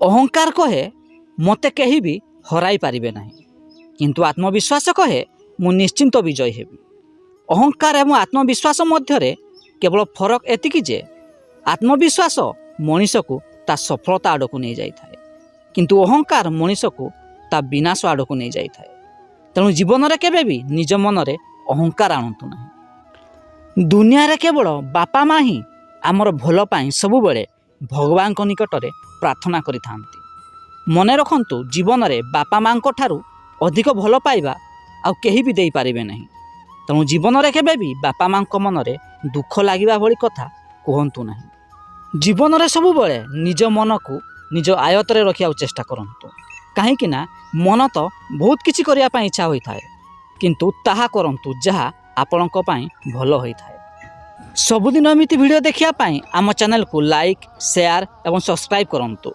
ଅହଙ୍କାର କହେ ମୋତେ କେହି ବି ହରାଇ ପାରିବେ ନାହିଁ, କିନ୍ତୁ ଆତ୍ମବିଶ୍ୱାସ କହେ ମୁଁ ନିଶ୍ଚିନ୍ତ ବିଜୟୀ ହେବି। ଅହଙ୍କାର ଏବଂ ଆତ୍ମବିଶ୍ୱାସ ମଧ୍ୟରେ କେବଳ ଫରକ ଏତିକି ଯେ ଆତ୍ମବିଶ୍ୱାସ ମଣିଷକୁ ତା ସଫଳତା ଆଡ଼କୁ ନେଇଯାଇଥାଏ, କିନ୍ତୁ ଅହଙ୍କାର ମଣିଷକୁ ତା ବିନାଶ ଆଡ଼କୁ ନେଇଯାଇଥାଏ। ତେଣୁ ଜୀବନରେ କେବେ ବି ନିଜ ମନରେ ଅହଙ୍କାର ଆଣନ୍ତୁ ନାହିଁ। ଦୁନିଆରେ କେବଳ ବାପା ମା' ହିଁ ଆମର ଭଲ ପାଇଁ ସବୁବେଳେ ଭଗବାନଙ୍କ ନିକଟରେ ପ୍ରାର୍ଥନା କରିଥାନ୍ତି। ମନେ ରଖନ୍ତୁ, ଜୀବନରେ ବାପା ମା'ଙ୍କ ଠାରୁ ଅଧିକ ଭଲ ପାଇବା ଆଉ କେହି ବି ଦେଇପାରିବେ ନାହିଁ। ତେଣୁ ଜୀବନରେ କେବେ ବି ବାପା ମା'ଙ୍କ ମନରେ ଦୁଃଖ ଲାଗିବା ଭଳି କଥା କୁହନ୍ତୁ ନାହିଁ। ଜୀବନରେ ସବୁବେଳେ ନିଜ ମନକୁ ନିଜ ଆୟତ୍ତରେ ରଖିବାକୁ ଚେଷ୍ଟା କରନ୍ତୁ, କାହିଁକି ନା ମନ ତ ବହୁତ କିଛି କରିବା ପାଇଁ ଇଚ୍ଛା ହୋଇଥାଏ, କିନ୍ତୁ ତାହା କରନ୍ତୁ ଯାହା ଆପଣଙ୍କ ପାଇଁ ଭଲ ହୋଇଥାଏ। ସବୁଦିନ ଏମିତି ଭିଡ଼ିଓ ଦେଖିବା ପାଇଁ ଆମ ଚ୍ୟାନେଲକୁ ଲାଇକ୍, ସେୟାର ଏବଂ ସବସ୍କ୍ରାଇବ୍ କରନ୍ତୁ।